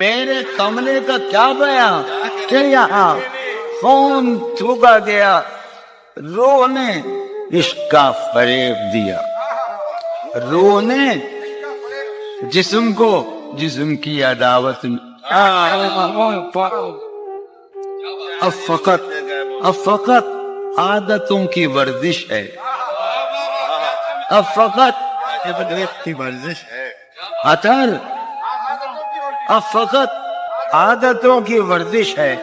میرے کملے کا کیا بیان کہ یہاں خون تھوکا گیا، روح نے عشق کا فریب دیا، روح نے جسم کو جسم کی عداوت میں اب فقط عادتوں کی ورزش ہے، اب فقط کی ورزش ہے، عطر اب فقط عادتوں کی ورزش ہے،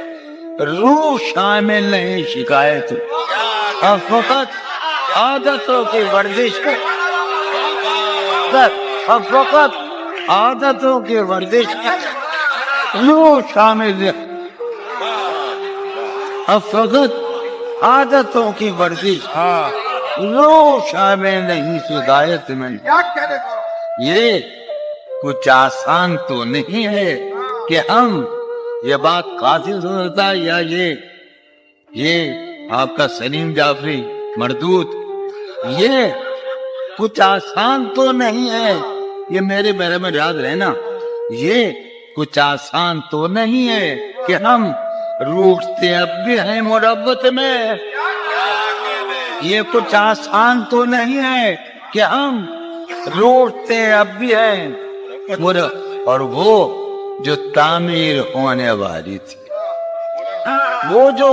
روح شامل نہیں شکایت، اب فقط عادتوں کی ورزش ہے، اب فقط عادتوں کی ورزش ہے، روح شامل نہیں، اب فقط عادتوں کی ورزش، روح شامل نہیں شکایت میں۔ یہ کچھ آسان تو نہیں ہے کہ ہم یہ بات قاصد ہوتا ہے یا یہ آپ کا سلیم جعفری مردود، یہ کچھ آسان تو نہیں ہے، یہ میرے بارے میں یاد رہنا، یہ کچھ آسان تو نہیں ہے کہ ہم روٹتے اب بھی ہیں مربت میں، یہ کچھ آسان تو نہیں ہے کہ ہم روٹتے اب بھی ہیں، اور وہ جو تعمیر ہونے والی تھی، وہ جو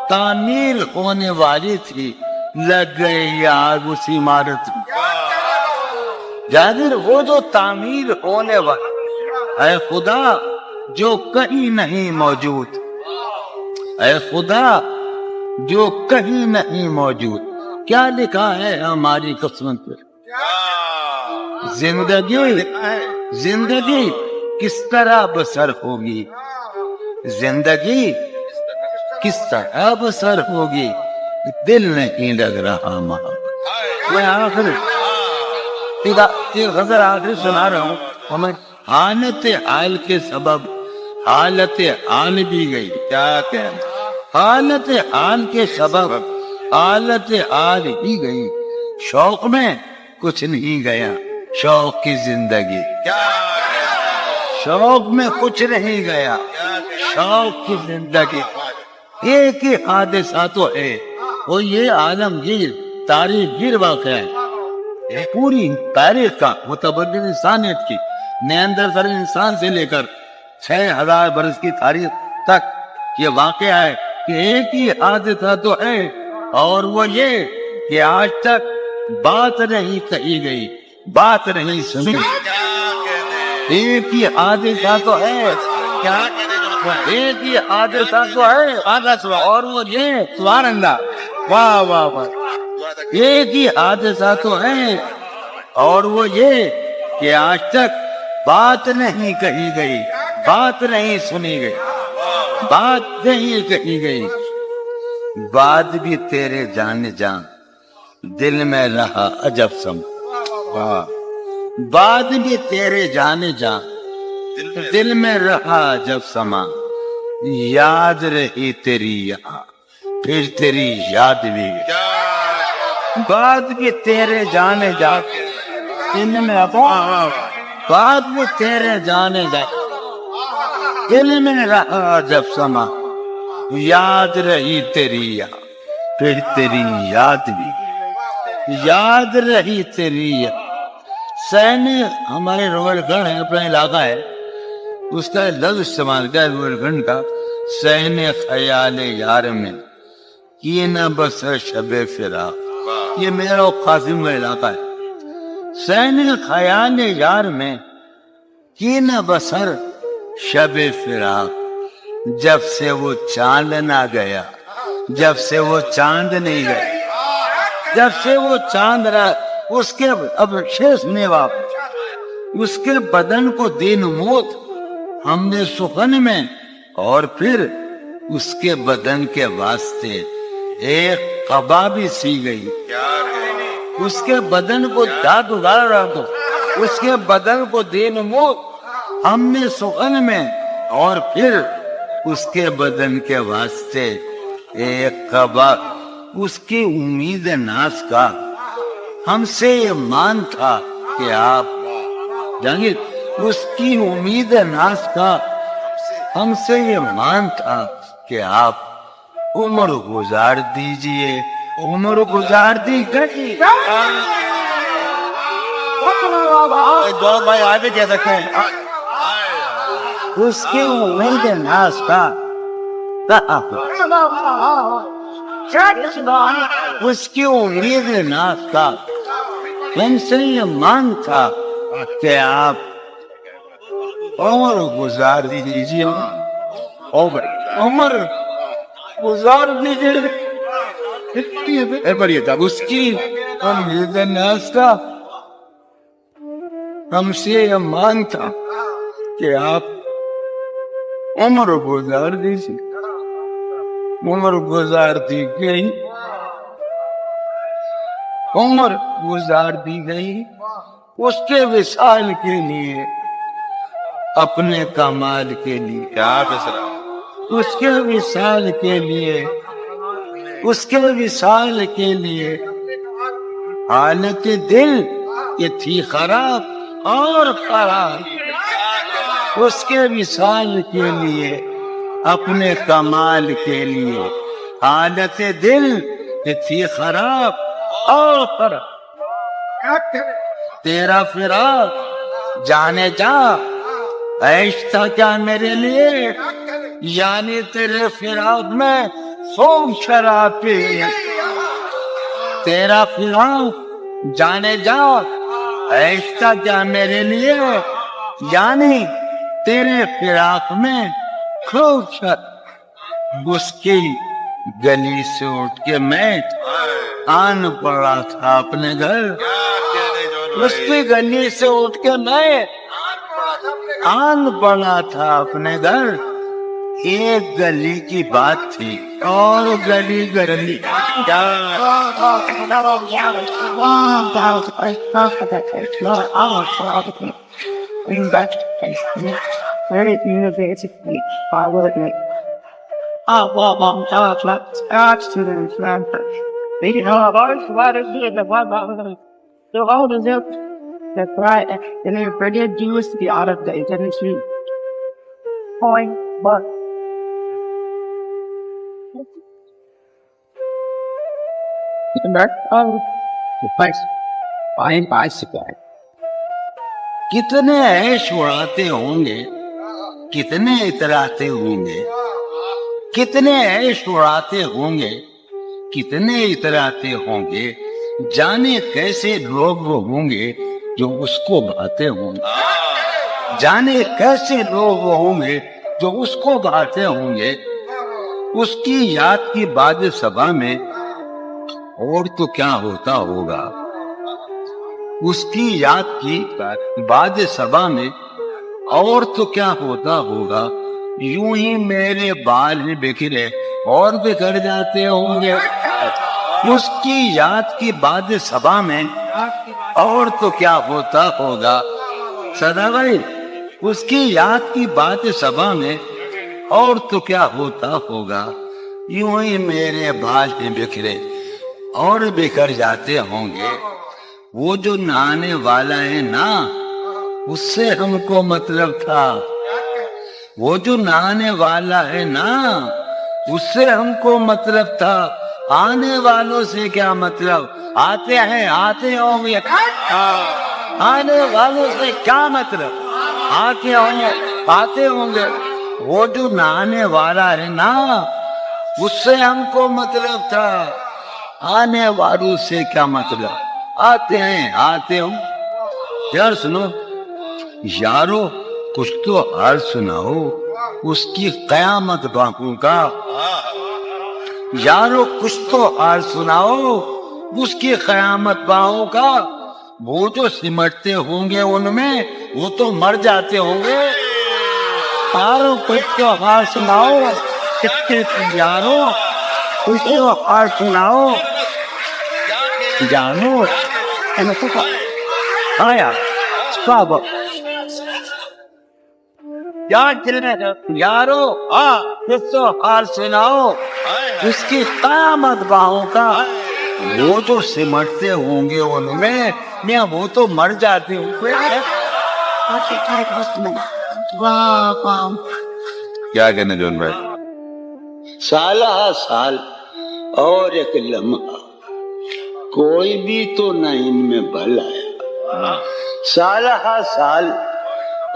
تعمیر ہونے والی تھی، لگ گئی آگ اس عمارت میں، جاگر وہ جو تعمیر ہونے والی، اے خدا جو کہیں نہیں موجود، اے خدا جو کہیں نہیں موجود، کیا لکھا ہے ہماری قسمت پر؟ زندگی کس طرح بسر ہوگی، زندگی کس طرح بسر ہوگی، دل نہیں لگ رہا محبت۔ میں آخر غزل آخر سنا رہا ہوں، ہمیں حالت حال کے سبب حالت حال بھی گئی، کیا کہنا، حالت حال کے سبب حالت حال ہی گئی، شوق میں کچھ نہیں گیا، شوق کی زندگی، شوق میں کچھ نہیں گیا، شوق کی زندگی، ایک ہی حادثہ تو ہے، وہ یہ عالمگیر تاریخ گیر واقعہ ہے، پوری تاریخ کا متبدل انسانیت کی، نیاندرتال انسان سے لے کر 6000 برس کی تاریخ تک یہ واقعہ ہے کہ ایک ہی حادثہ تو ہے، اور وہ یہ کہ آج تک بات نہیں کہی گئی، بات نہیں سنی، ایک ہی حادثہ تو ہے، ایک ہی حادثہ تو ہے، اور وہ یہ سبحان اللہ، واہ واہ واہ، ایک ہی حادثہ تو ہے، اور وہ یہ کہ آج تک بات نہیں کہی گئی، بات نہیں سنی گئی، بات نہیں کہی گئی، بات بھی تیرے جان جان دل میں رہا عجب سم، بات بھی تیرے جان جان دل میں رہا عجب سما، یاد رہی تیری یہاں پھر تیری یاد بھی، بات بھی تیرے جان جان دل میں، بات بھی تیرے جان جان دل میں رہا عجب سما، یاد رہی تیری یہاں پھر تیری یاد بھی، یاد رہی تیری یہاں۔ سین ہمارے روہل گڑھ ہے، اپنا علاقہ ہے، اس کا لفظ استعمال کیا ہے روہل گڑھ کا، سین خیال یار میں کی نہ بسر شب فراق، یہ میرا و قاسم کا علاقہ ہے، سین خیال یار میں کی نہ بسر شب فراق، جب سے وہ چاند نہ گیا، جب سے وہ چاند نہیں گیا، جب سے وہ چاند رہا، اس کے اب شیش نیواب اس کے بدن کو دین موت ہم نے سخن میں، اور پھر اس کے بدن کے واسطے ایک قبا بھی سی گئی، اس کے بدن کو داد اگاڑ رہا تو اس کے بدن کو دین موت ہم نے سخن میں، اور پھر اس کے بدن کے واسطے ایک قبا، اس کی امید ناز کا ہم سے یہ مان تھا کہ آپ جانگیر، اس کی امید ناز کا ہم سے یہ مان تھا کہ آپ عمر گزار دیجئے. عمر گزار دی گئی. دو بھائی آگے کیا سکتے ہیں. اس کی امید ناز کا اس کی امید ناز کا ان سے یہ مان تھا کہ آپ عمر گزار دیجیے. عمر گزار دیجیے. اس کی امید ناز کا ہم سے یہ مان تھا کہ آپ عمر گزار دیجیے. عمر گزار دی گئی. عمر گزار دی گئی اس کے وصال کے لیے, اپنے کمال کے لیے. کیا فیصلہ. اس کے وصال کے لیے, اس کے وصال کے لیے حالت دل یہ تھی خراب اور خراب. اس کے وصال کے لیے, اپنے کمال کے لیے حالت دل یہ تھی خراب اور خراب. تیرا فراق جانے جا عیش تھا کیا میرے لیے, یعنی تیرے فراق میں خوب شراب پی. تیرا فراق جانے جا عیش تھا کیا میرے لیے, یعنی تیرے فراق میں خوب شراب. اس کی گلی سے اٹھ کے میں آن پڑا تھا اپنے گھر. اس کی گلی سے اٹھ کے میں آن پڑا تھا اپنے گھر. ایک گلی کی بات تھی اور گلی گلی That's right. And they ready to do is to be out of date. Didn't you? Point, but. کتنے عیش اڑاتے ہوں گے, کتنے اتراتے ہوں گے, کتنے عیش اڑاتے ہوں گے, کتنے اتراتے ہوں گے. جانے کیسے لوگ ہوں گے جو اس کو بھاتے ہوں گے. جانے کیسے لوگ ہوں گے جو اس کو بھاتے ہوں گے. اس کی یاد کی باد صبا میں اور تو کیا ہوتا ہوگا. اس کی یاد کی باد صبا میں اور تو کیا ہوتا ہوگا. یوں ہی میرے بال بکھرے اور بکھر جاتے ہوں گے. اس کی یاد کی باد صبا میں اور تو کیا ہوتا ہوگا. سدا بھائی, اس کی یاد کی بات صبا میں اور تو کیا ہوتا ہوگا. یوں ہی میرے بال بکھرے اور بکھر جاتے ہوں گے. وہ جو نہانے والا ہے نا, اس سے ہم کو مطلب تھا. وہ جو نہانے والا ہے نا, اس سے ہم کو مطلب تھا. آنے والوں سے کیا مطلب. آتے ہیں آتے ہوں گے, آنے والوں سے کیا مطلب. آتے ہوں گے آتے ہوں گے. وہ جو نہانے والا ہے نا, اس سے ہم کو مطلب تھا. آنے والوں سے کیا مطلب. آتے ہیں آتے ہوں. یار سنو یارو, کچھ تو حال سناؤ اس کی قیامت باقوں کا. یارو کچھ تو حال سناؤ اس کی قیامت باہوں کا. وہ جو سمٹتے ہوں گے ان میں وہ تو مر جاتے ہوں گے. یارو کچھ تو حال سناؤ, یارو کچھ تو حال سناؤ. جانو آیا یارو کچھ تو حال سناؤ اس کی قیامت باہوں کا. وہ جو سمٹتے ہوں گے ان میں وہ تو مر جاتے ہوں گے. کیا کہنا جون بھائی؟ سالہ سال اور ایک لمحہ کوئی بھی تو نہ ان میں بھل آیا، سالہ سال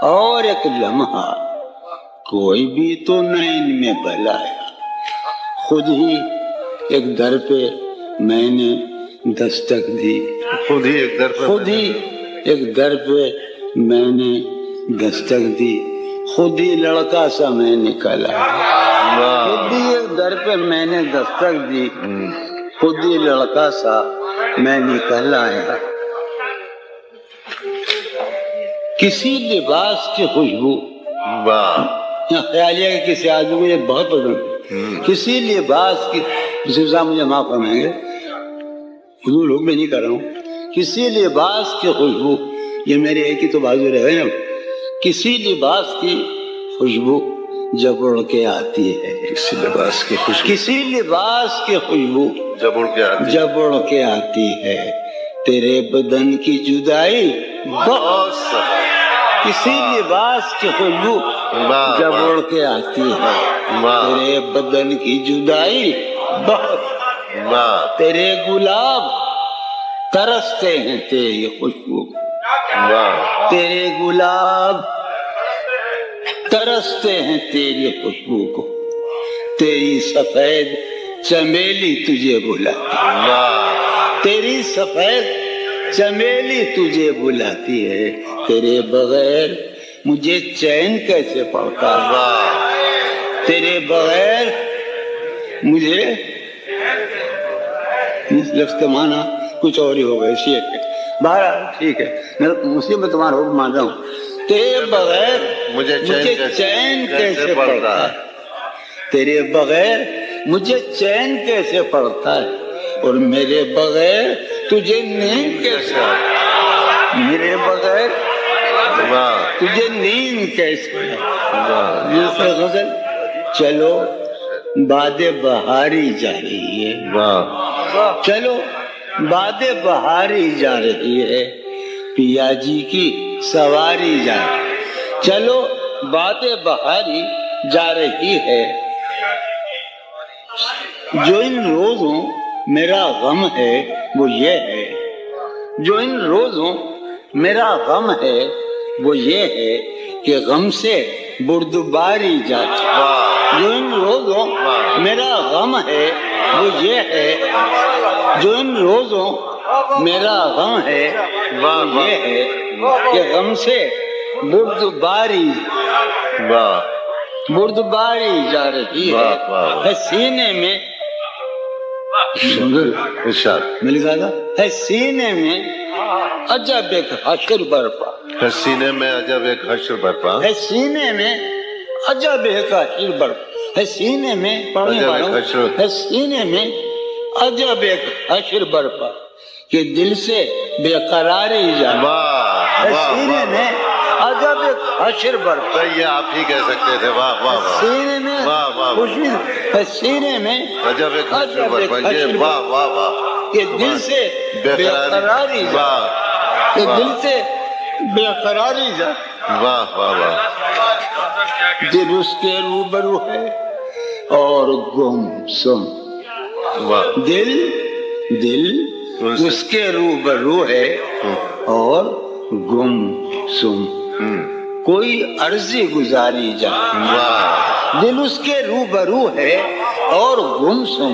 اور ایک لمحہ کوئی بھی تو نہ ان میں بھل آیا، خود ہی ایک در پہ میں نے دستک دی، خود ہی ایک در پر خود ہی ایک در پہ میں نے دستک دی، خود ہی لڑکا سا میں نکلا، خود ہی ایک در پہ میں نے دستک دی، خود ہی لڑکا سا میں نکل آیا، کسی لباس کی خوشبو، خیال یہ کہ کسی آدمی کو یہ بہت پسند ہے، کسی لباس کی، صاحب مجھے معاف فرمائیں گے، حضور لوگ میں نہیں کر رہا ہوں، کسی لباس کی خوشبو، یہ میرے ایک ہی تو بازو رہے نا، کسی لباس کی خوشبو جب اڑ کے آتی ہے، کسی لباس کی خوشبو کسی لباس کی خوشبو جب اڑ کے آتی جب اڑ کے آتی ہے، تیرے بدن کی جدائی بہت سخت، کسی لباس کی خوشبو جب اڑ کے آتی ہے، تیرے بدن کی جدائی بہت، تیرے گلاب ترستے ہیں تیری خوشبو، تیرے گلاب ترستے ہیں تیری خوشبو کو، تیری سفید چمیلی تجھے بلاتی، تیری سفید چمیلی تجھے بلاتی ہے، تیرے بغیر مجھے چین کیسے پڑتا ہے، تیرے بغیر مجھے، اس لفظ کا معنی کچھ اور ہی ہوگا، اسی بہرحال ٹھیک ہے، میں مسلم میں تمہارا حکم مان رہا ہوں، تیرے بغیر مجھے چین کیسے پڑتا ہے، تیرے بغیر مجھے چین کیسے پڑتا ہے، اور میرے بغیر تجھے نیند کیسے، میرے بغیر تجھے نیند کیسے، یہ غزل چلو باد بہاری جا رہی ہے، چلو باد بہاری جا رہی ہے، پیا جی کی سواری جا رہی ہے، چلو باد بہاری جا رہی ہے، جو ان روزوں میرا غم ہے وہ یہ ہے، جو ان روزوں میرا غم ہے وہ یہ ہے کہ غم سے بردباری جاتی، جو ان روزوں میرا غم ہے وہ یہ ہے، جو ان روزوں میرا غم ہے وہ یہ ہے کہ غم سے بردباری جا رہی ہے، سینے میں میں لکھا تھا ہے سینے میں عجب ایک حشر برپا، سینے میں عجب ایک حشر برپا، ہے سینے میں عجب ایک حشر برپا، ہے سینے میں پڑھنے والوں، ہے سینے میں عجب ایک حشر برپا کہ دل سے بے قراری جانا، ہے سینے میں عجب ایک حشر برپا، یہ آپ ہی کہہ سکتے تھے، واہ واہ واہ، سینے میں خوشی ہے، سینے میں عجب ایک حشر برپا، یہ واہ واہ واہ، کہ دل سے بے قراری جا، کہ دل سے بے قراری جا، واہ واہ واہ، دل اس کے روبرو ہے اور گم سم، دل اس کے روبرو ہے اور گم سم، کوئی عرضی گزاری جا، دل اس کے روبرو ہے اور گم سم،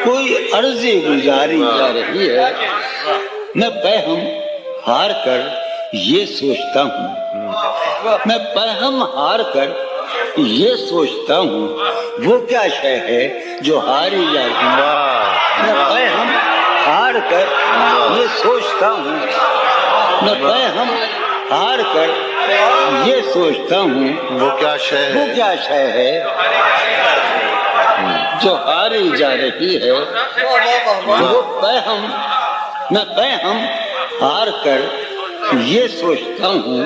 کوئی عرضی گزاری جا رہی ہے، میں پہم ہار کر یہ سوچتا ہوں، میں پہم ہار کر یہ سوچتا ہوں، وہ کیا شے ہے جو ہاری جا رہی ہے، میں پہم ہار کر یہ سوچتا ہوں، میں پہم ہار کر یہ سوچتا ہوں، وہ کیا شے وہ کیا شے ہے جو ہاری جا رہی ہے، وہ پہم، میں پہم ہار کر یہ سوچتا ہوں،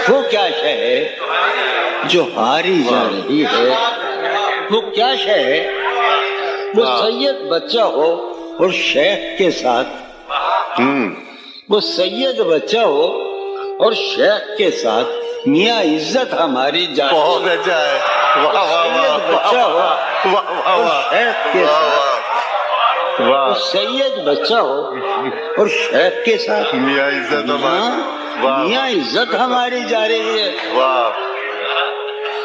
وہ کیا شے ہے جو ہاری جا رہی ہے، وہ کیا شے ہے، وہ سید بچہ ہو اور شیخ کے ساتھ، وہ سید بچہ ہو اور شیخ کے ساتھ میاں عزت ہماری جان بہت اچھا ہے، واہ واہ واہ بچہ ہو واہ واہ واہ شیخ کے ساتھ، واہ، سید بچہ ہو اور شیخ کے ساتھ، میاں عزت ہماری، واہ میاں عزت ہماری جا رہی ہے۔ واہ،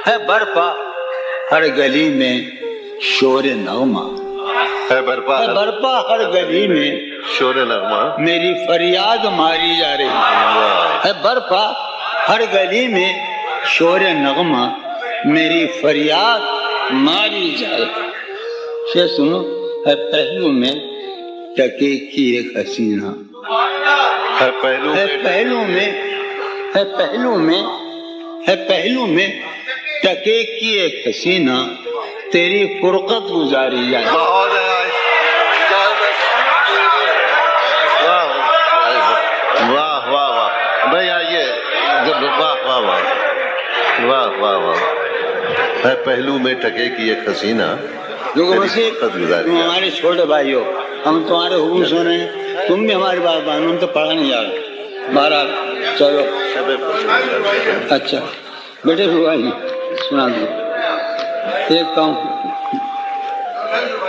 ہے برپا ہر گلی میں شور نغمہ، ہے برپا ہے برپا ہر گلی میں شور نغمہ، میری فریاد ماری جا رہی واہ، ہے، برپا ہر گلی میں شور نغمہ میری فریاد ماری جا رہی ہے۔ سنو، ہے پہلو میں ٹکے کی ایک حسینہ، ہے پہلو ہے پہلو میں، ہے پہلو میں، ہے پہلو میں ٹکے کی ایک حسینہ تیری فرقت گزاری جائے۔ بہت ہے، واہ واہ واہ، بھائی آئیے، واہ واہ واہ واہ واہ واہ، ہے پہلو میں ٹکے کی ایک حسینہ تم ہمارے چھوٹے بھائی ہو، ہم تمہارے حکم سن رہے ہیں، تم بھی ہماری بات مانو، ہم تو پڑھا نہیں جا رہے۔ بہرحال چلو، اچھا بیٹے بھائی سنا دو ایک کام،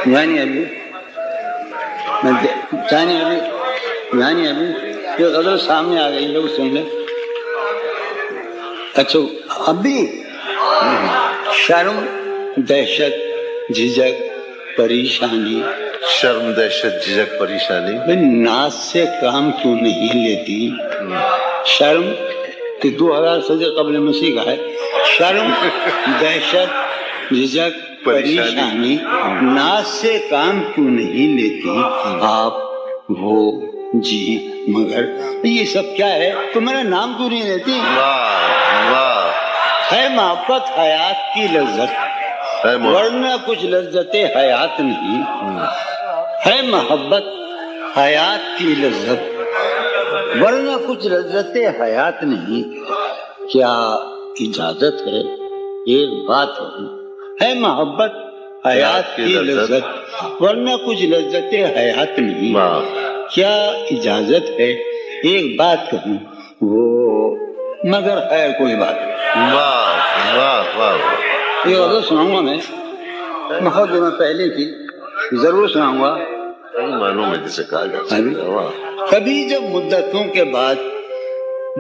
یعنی ابھی یہ غزل سامنے آ گئی، لوگ سن لیں۔ اچھا ابھی شرم دہشت جھجک پریشانی، شرم دہشت جھجک پریشانی، ناز سے کام کیوں نہیں لیتی؟ شرم کہ 2000 صدی قبل مسیح کا ہے، شرم دہشت جھجک پریشانی، ناز سے کام کیوں نہیں لیتی آپ ہو جی مگر؟ یہ سب کیا ہے؟ تمہارا نام کیوں نہیں لیتی؟ واہ واہ، ہے محبت حیات کی لذت، ہے ورنہ کچھ لذت حیات نہیں، ہے محبت حیات کی لذت ورنہ کچھ لذت حیات نہیں، کیا اجازت ہے ایک بات ہے محبت حیات کی لذت ورنہ کچھ لذت حیات نہیں، کیا اجازت ہے ایک بات کہوں وہ مگر ہے کوئی بات۔ واہ واہ واہ، یہ غزل سناؤں گا میں، بہت دنوں پہلے کی، ضرور سناؤں گا۔ معنوں میں جسے کہا جاتا ہے، کبھی جب مدتوں کے بعد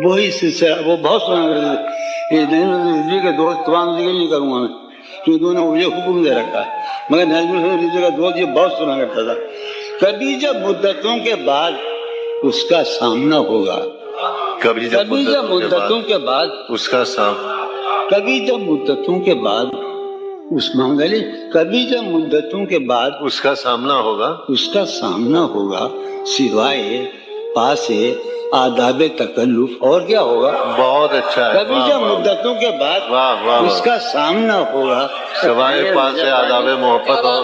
وہی سلسلہ، وہ بہت سنا کرتے، یہ نظری کے دوست تمام ذکر نہیں کروں گا میں کیونکہ انہوں نے مجھے حکم دے رکھا ہے، مگر نظری کا دوست یہ بہت سنا کرتا تھا۔ کبھی جب مدتوں کے بعد اس کا سامنا ہوگا، کبھی جب مدتوں کے بعد اس کا سامنا، کبھی جب مدتوں کے بعد اس منگلی، کبھی جب مدتوں کے بعد اس کا سامنا ہوگا، اس کا سامنا ہوگا، سوائے پاسے آداب تکلف اور کیا ہوگا؟ بہت اچھا ہے، کبھی جب مدتوں کے بعد واہ واہ، اس کا سامنا ہوگا، سوائے پاسے آداب محبت اور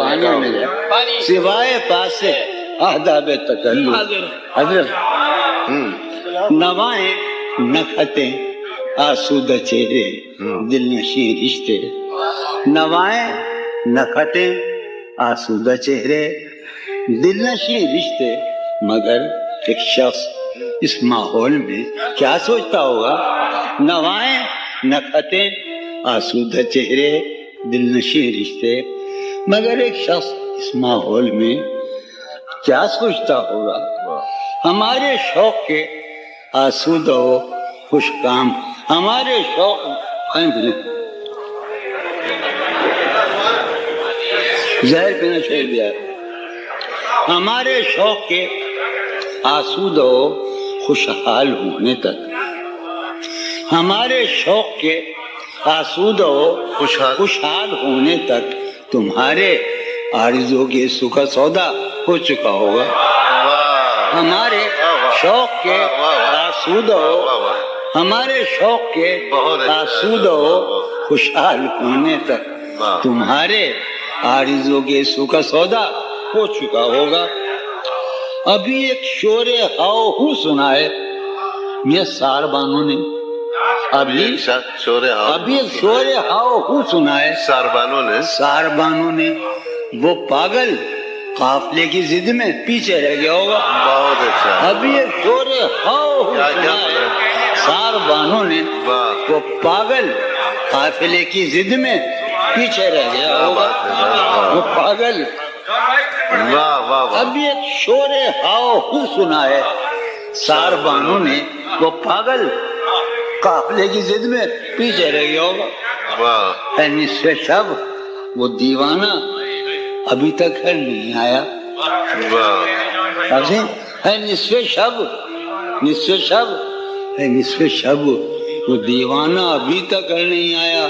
سوائے پاسے آداب تکلف، حضرت نوائیں نکھتیں آسودہ چہرے دل نشیں رشتے، نوائیں نکھتیں آسودہ چہرے دل نشیں رشتے، مگر ایک شخص اس ماحول میں کیا سوچتا ہوگا؟ نوائیں نکھتیں آسودہ چہرے دل نشیں رشتے، مگر ایک شخص اس ماحول میں کیا سوچتا ہوگا؟ ہمارے شوق کے آسودہ و خوش کام، ہمارے شوق زہر پینا چھوڑ دیا، ہمارے شوق کے آسودہ و خوشحال ہونے تک، ہمارے شوق کے آسودہ و خوشحال ہونے تک تمہارے آرزو کے سکھ سودا ہو چکا ہوگا۔ ہمارے شوق کے آسودہ و ہمارے شوق کے آسودہ و خوشحال ہونے تک تمہارے آرزو کے سکھ سودا ہو چکا ہوگا۔ ابھی ایک شور ہاؤ ہو سنا ہے یہ ساربانوں نے، ابھی ایک شور ہاؤ ہو سنا ہے ساربانوں نے، وہ پاگل قافلے کی ضد میں پیچھے رہ گیا ہوگا۔ بہت اچھا، ابھی ایک شور ہاؤ ہو سنا ہے ساربانوں نے واہ وہ پاگل قافلے کی ضد میں پیچھے رہ گیا ہوگا، وہ پاگل۔ واہ واہ واہ اب یہ شور ہاؤ ہو سنا ہے، ساربانوں نے وہ پاگل قافلے کی ضد میں پیچھے رہ گیا ہوگا۔ واہ اے نصف شب، وہ دیوانہ ابھی تک گھر نہیں آیا۔ واہ اے نصف شب، نصف شب، اے نصف شب، وہ دیوانہ ابھی تک گھر نہیں آیا۔